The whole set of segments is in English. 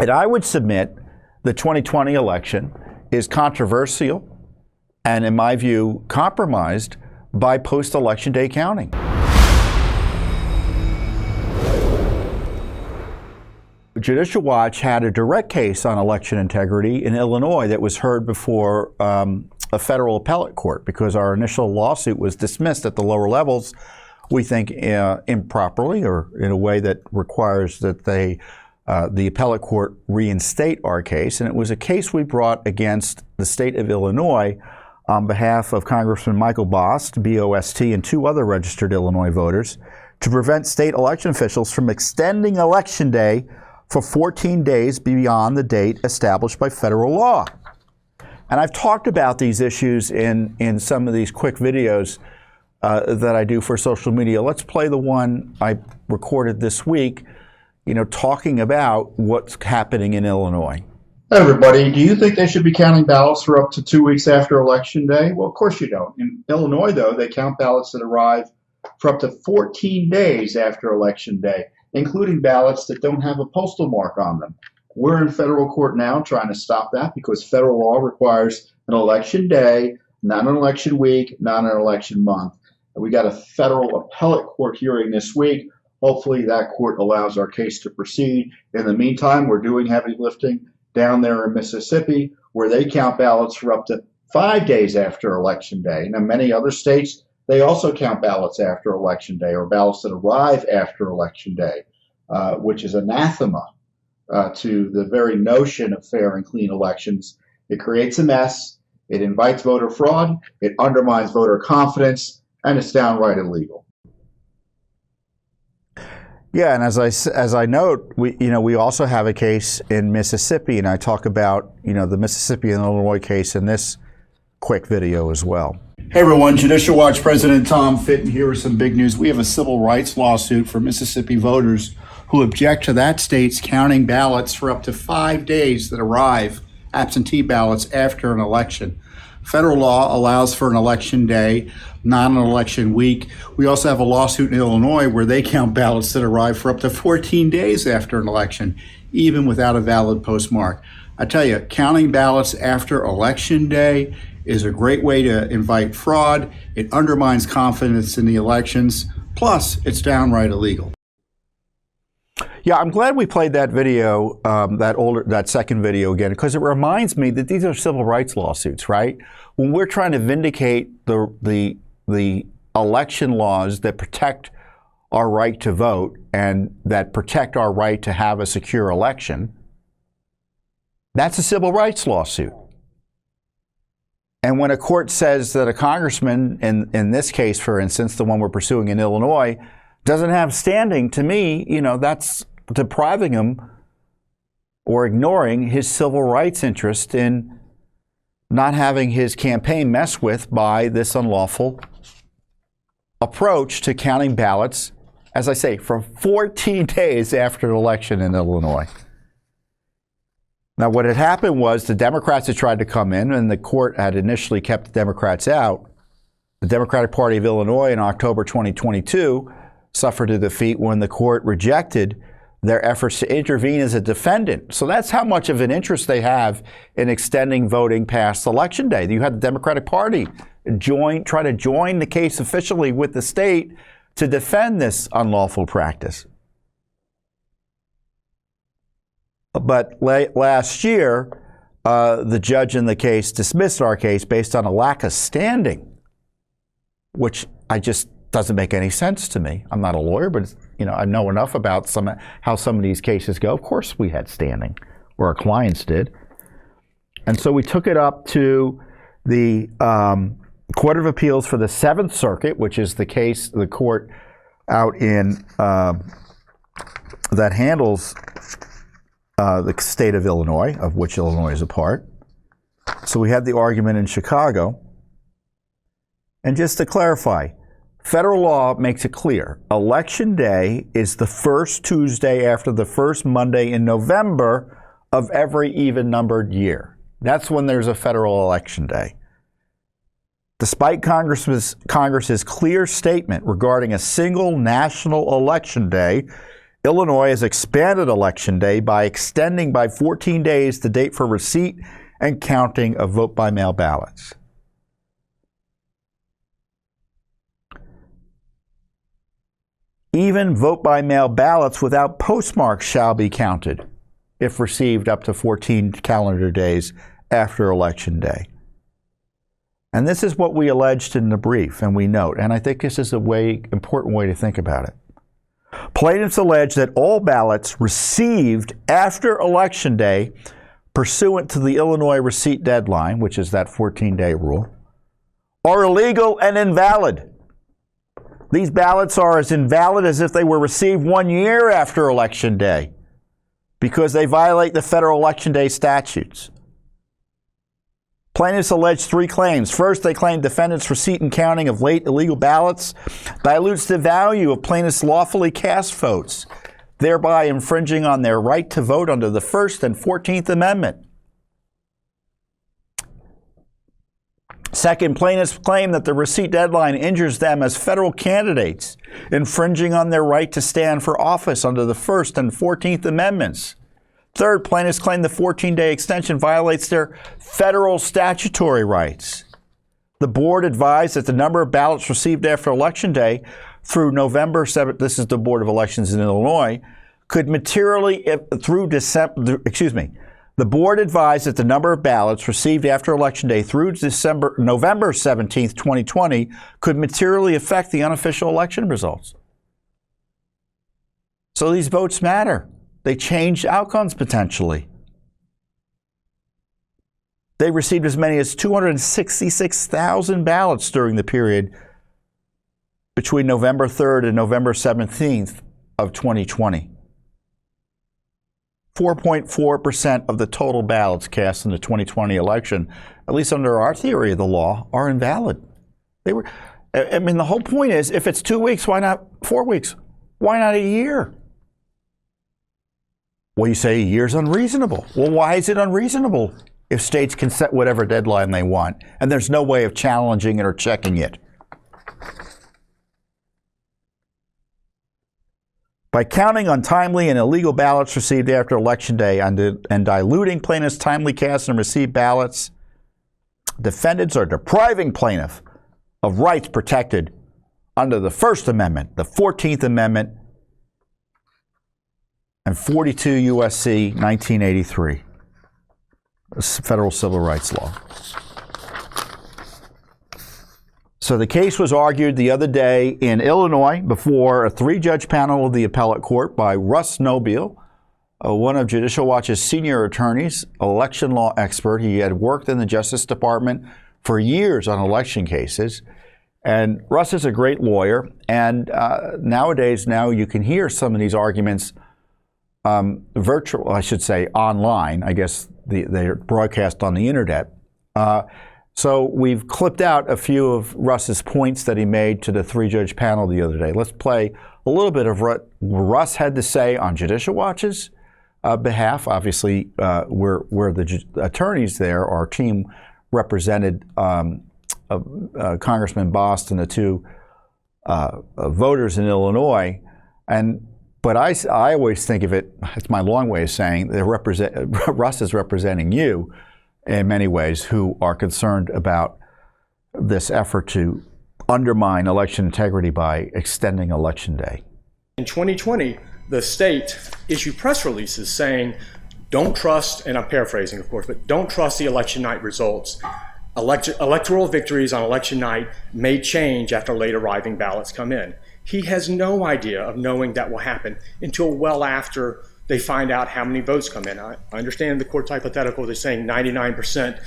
And I would submit the 2020 election is controversial and, in my view, compromised by post-election day counting. Judicial Watch had a direct case on election integrity in Illinois that was heard before a federal appellate court because our initial lawsuit was dismissed at the lower levels, we think improperly or in a way that requires that the appellate court reinstate our case. And it was a case we brought against the state of Illinois on behalf of Congressman Mike Bost, B-O-S-T, and two other registered Illinois voters to prevent state election officials from extending Election Day for 14 days beyond the date established by federal law. And I've talked about these issues in some of these quick videos that I do for social media. Let's play the one I recorded this week, talking about what's happening in Illinois. Hey everybody, do you think they should be counting ballots for up to 2 weeks after Election Day? Well, of course you don't. In Illinois, though, they count ballots that arrive for up to 14 days after Election Day, including ballots that don't have a postal mark on them. We're in federal court now trying to stop that because federal law requires an election day, not an election week, not an election month. And we got a federal appellate court hearing this week. Hopefully that court allows our case to proceed. In the meantime, we're doing heavy lifting down there in Mississippi, where they count ballots for up to 5 days after Election Day. Now, many other states, they also count ballots after Election Day or ballots that arrive after Election Day, which is anathema to the very notion of fair and clean elections. It creates a mess. It invites voter fraud. It undermines voter confidence, and it's downright illegal. Yeah, and as I note, we also have a case in Mississippi, and I talk about the Mississippi and Illinois case in this quick video as well. Hey everyone, Judicial Watch President Tom Fitton here with some big news. We have a civil rights lawsuit for Mississippi voters who object to that state's counting ballots for up to 5 days that arrive, absentee ballots, after an election. Federal law allows for an election day, not an election week. We also have a lawsuit in Illinois where they count ballots that arrive for up to 14 days after an election, even without a valid postmark. I tell you, counting ballots after Election Day is a great way to invite fraud. It undermines confidence in the elections. Plus, it's downright illegal. Yeah, I'm glad we played that video, that second video again, because it reminds me that these are civil rights lawsuits, right? When we're trying to vindicate the election laws that protect our right to vote and that protect our right to have a secure election, that's a civil rights lawsuit. And when a court says that a congressman, in this case, for instance, the one we're pursuing in Illinois, doesn't have standing, to me, that's depriving him or ignoring his civil rights interest in not having his campaign messed with by this unlawful approach to counting ballots, as I say, for 14 days after the election in Illinois. Now, what had happened was the Democrats had tried to come in, and the court had initially kept the Democrats out. The Democratic Party of Illinois in October 2022 suffered a defeat when the court rejected their efforts to intervene as a defendant. So that's how much of an interest they have in extending voting past Election Day. You had the Democratic Party try to join the case officially with the state to defend this unlawful practice. But last year, the judge in the case dismissed our case based on a lack of standing, which doesn't make any sense to me. I'm not a lawyer, but I know enough about how some of these cases go. Of course we had standing, or our clients did. And so we took it up to the Court of Appeals for the Seventh Circuit, which is the court out in that handles the state of Illinois, of which Illinois is a part. So we had the argument in Chicago. And just to clarify, federal law makes it clear. Election Day is the first Tuesday after the first Monday in November of every even-numbered year. That's when there's a federal election day. Despite Congress's clear statement regarding a single national election day, Illinois has expanded Election Day by extending by 14 days the date for receipt and counting of vote-by-mail ballots. Even vote-by-mail ballots without postmarks shall be counted if received up to 14 calendar days after Election Day. And this is what we alleged in the brief, and we note, and I think this is important way to think about it. Plaintiffs allege that all ballots received after Election Day pursuant to the Illinois receipt deadline, which is that 14-day rule, are illegal and invalid. These ballots are as invalid as if they were received 1 year after Election Day because they violate the federal Election Day statutes. Plaintiffs allege three claims. First, they claim defendants' receipt and counting of late illegal ballots dilutes the value of plaintiffs' lawfully cast votes, thereby infringing on their right to vote under the First and 14th Amendment. Second, plaintiffs claim that the receipt deadline injures them as federal candidates, infringing on their right to stand for office under the First and 14th Amendments. Third, plaintiffs claim the 14-day extension violates their federal statutory rights. The board advised that the number of ballots received after Election Day through November 7th, this is the Board of Elections in Illinois, could materially, the board advised that the number of ballots received after Election Day through November 17th, 2020 could materially affect the unofficial election results. So these votes matter. They change outcomes potentially. They received as many as 266,000 ballots during the period between November 3rd and November 17th of 2020. 4.4% of the total ballots cast in the 2020 election, at least under our theory of the law, are invalid. The whole point is, if it's 2 weeks, why not 4 weeks? Why not a year? Well, you say a year's unreasonable. Well, why is it unreasonable if states can set whatever deadline they want and there's no way of challenging it or checking it? By counting untimely and illegal ballots received after Election Day and diluting plaintiffs' timely cast and received ballots, defendants are depriving plaintiff of rights protected under the First Amendment, the 14th Amendment, and 42 U.S.C. 1983, federal civil rights law. So the case was argued the other day in Illinois before a 3-judge panel of the Appellate Court by Russ Nobile, one of Judicial Watch's senior attorneys, election law expert. He had worked in the Justice Department for years on election cases. And Russ is a great lawyer. And nowadays, you can hear some of these arguments online. I guess they're broadcast on the internet. So we've clipped out a few of Russ's points that he made to the 3-judge panel the other day. Let's play a little bit of what Russ had to say on Judicial Watch's behalf. Obviously, we're the attorneys there. Our team represented Congressman Bost and the 2 voters in Illinois. But I always think of it, it's my long way of saying, Russ is representing you in many ways who are concerned about this effort to undermine election integrity by extending Election Day. In 2020, the state issued press releases saying, don't trust, and I'm paraphrasing of course, but don't trust the election night results. Electoral victories on election night may change after late arriving ballots come in. He has no idea of knowing that will happen until well after they find out how many votes come in. I understand the court's hypothetical. They're saying 99%.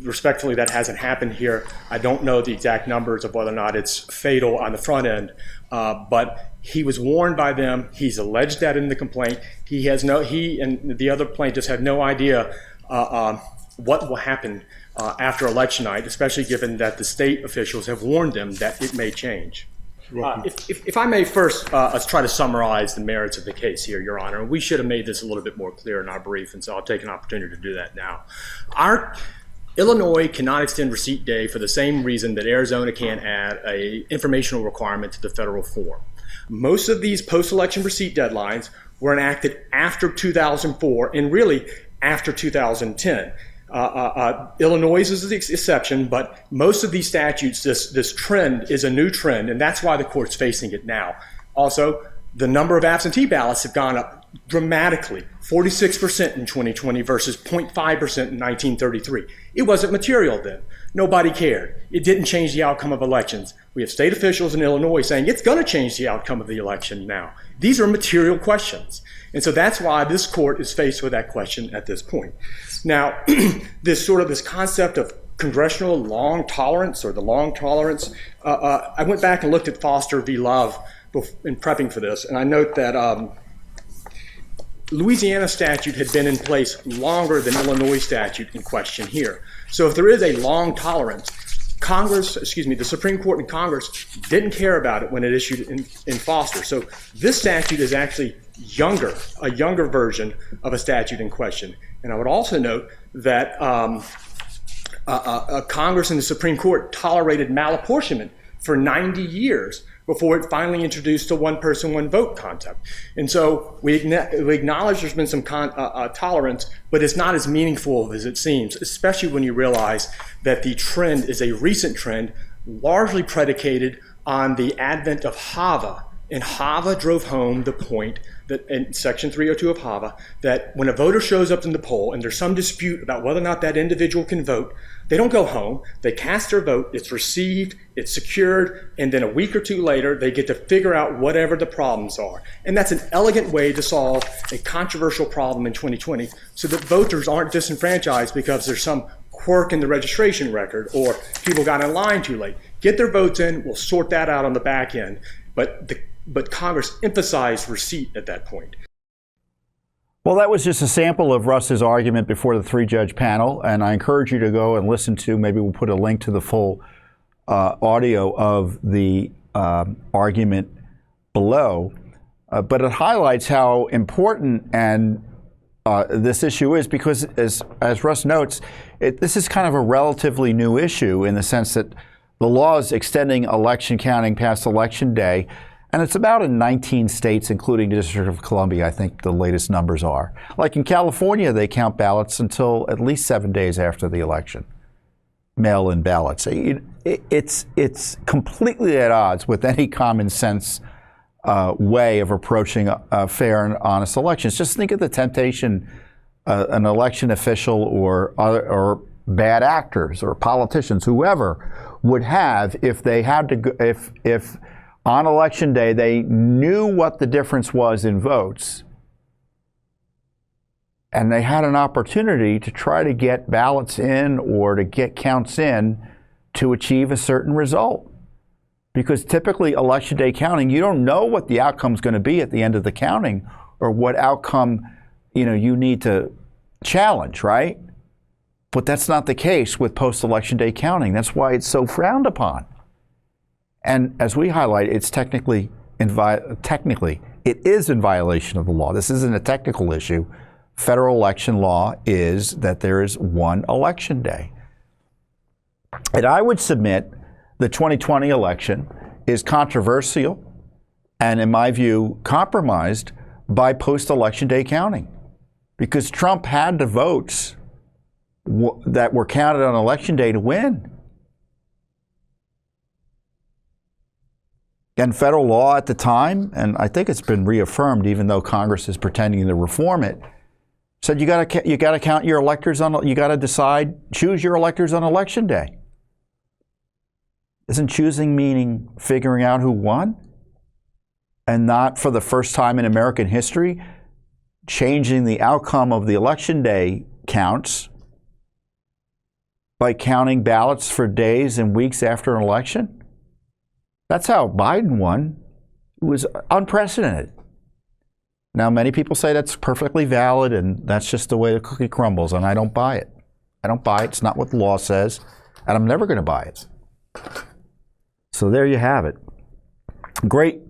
Respectfully, that hasn't happened here. I don't know the exact numbers of whether or not it's fatal on the front end, but he was warned by them. He's alleged that in the complaint. He and the other plaintiffs have no idea what will happen after election night, especially given that the state officials have warned them that it may change. If I may first, let's try to summarize the merits of the case here, Your Honor. We should have made this a little bit more clear in our brief, and so I'll take an opportunity to do that now. Illinois cannot extend receipt day for the same reason that Arizona can't add an informational requirement to the federal form. Most of these post-election receipt deadlines were enacted after 2004 and really after 2010. Illinois is the exception, but most of these statutes, this trend is a new trend, and that's why the court's facing it now. Also, the number of absentee ballots have gone up dramatically, 46% in 2020 versus 0.5% in 1933. It wasn't material then. Nobody cared. It didn't change the outcome of elections. We have state officials in Illinois saying it's going to change the outcome of the election now. These are material questions. And so that's why this court is faced with that question at this point. Now, this concept of congressional long tolerance or the long tolerance, I went back and looked at Foster v. Love in prepping for this, and I note that Louisiana statute had been in place longer than Illinois statute in question here. So if there is a long tolerance, the Supreme Court and Congress didn't care about it when it issued in Foster. So this statute is actually a younger version of a statute in question. And I would also note that Congress and the Supreme Court tolerated malapportionment for 90 years before it finally introduced a one-person, one-vote concept. And so we acknowledge there's been some tolerance, but it's not as meaningful as it seems, especially when you realize that the trend is a recent trend, largely predicated on the advent of HAVA. And HAVA drove home the point that in Section 302 of HAVA, that when a voter shows up in the poll and there's some dispute about whether or not that individual can vote, they don't go home, they cast their vote, it's received, it's secured, and then a week or two later, they get to figure out whatever the problems are. And that's an elegant way to solve a controversial problem in 2020 so that voters aren't disenfranchised because there's some quirk in the registration record or people got in line too late. Get their votes in, we'll sort that out on the back end. But Congress emphasized receipt at that point. Well, that was just a sample of Russ's argument before the three-judge panel, and I encourage you to go and listen to, maybe we'll put a link to the full audio of the argument below. But it highlights how important and this issue is because, as Russ notes, this is kind of a relatively new issue in the sense that the law is extending election counting past Election Day, and it's about in 19 states, including the District of Columbia, I think the latest numbers are. Like in California, they count ballots until at least 7 days after the election, mail-in ballots. It's completely at odds with any common sense way of approaching fair and honest elections. Just think of the temptation an election official or bad actors or politicians, whoever, would have if they had to, if on Election Day they knew what the difference was in votes and they had an opportunity to try to get ballots in or to get counts in to achieve a certain result. Because typically Election Day counting, you don't know what the outcome is going to be at the end of the counting or what outcome you need to challenge, right? But that's not the case with post-Election Day counting. That's why it's so frowned upon. And as we highlight, it's technically, it is in violation of the law. This isn't a technical issue. Federal election law is that there is one election day. And I would submit the 2020 election is controversial and, in my view, compromised by post-Election Day counting. Because Trump had the votes that were counted on Election Day to win. And federal law at the time, and I think it's been reaffirmed, even though Congress is pretending to reform it, said you got to count your electors you got to choose your electors on Election Day. Isn't choosing meaning figuring out who won? And not, for the first time in American history, changing the outcome of the Election Day counts by counting ballots for days and weeks after an election? That's how Biden won. It was unprecedented. Now, many people say that's perfectly valid and that's just the way the cookie crumbles, and I don't buy it. I don't buy it. It's not what the law says, and I'm never going to buy it. So there you have it. Great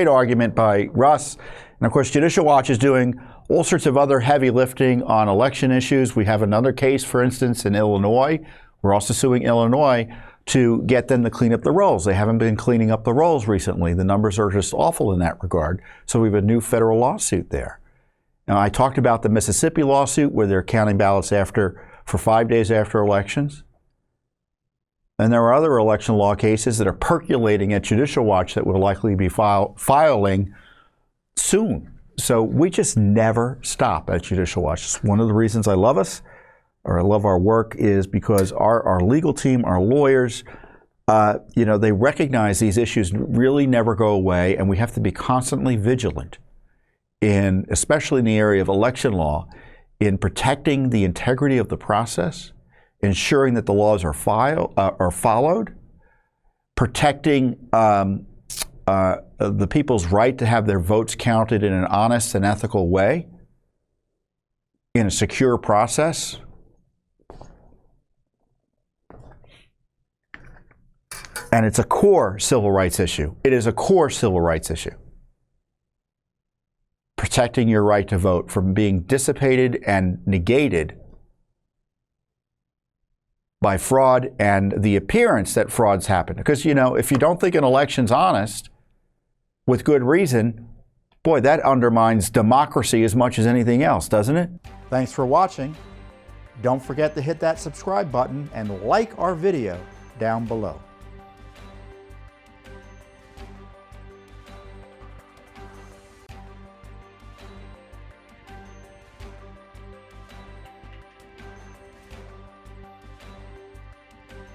argument by Russ. And of course, Judicial Watch is doing all sorts of other heavy lifting on election issues. We have another case, for instance, in Illinois. We're also suing Illinois to get them to clean up the rolls. They haven't been cleaning up the rolls recently. The numbers are just awful in that regard. So we have a new federal lawsuit there. Now, I talked about the Mississippi lawsuit where they're counting ballots for 5 days after elections. And there are other election law cases that are percolating at Judicial Watch that will likely be filing soon. So we just never stop at Judicial Watch. It's one of the reasons I love us, or I love our work, is because our legal team, our lawyers, they recognize these issues really never go away, and we have to be constantly vigilant especially in the area of election law, in protecting the integrity of the process, ensuring that the laws are followed, protecting the people's right to have their votes counted in an honest and ethical way, in a secure process. And it's a core civil rights issue. It is a core civil rights issue. Protecting your right to vote from being dissipated and negated by fraud and the appearance that frauds happen. Because, if you don't think an election's honest, with good reason, boy, that undermines democracy as much as anything else, doesn't it? Thanks for watching. Don't forget to hit that subscribe button and like our video down below.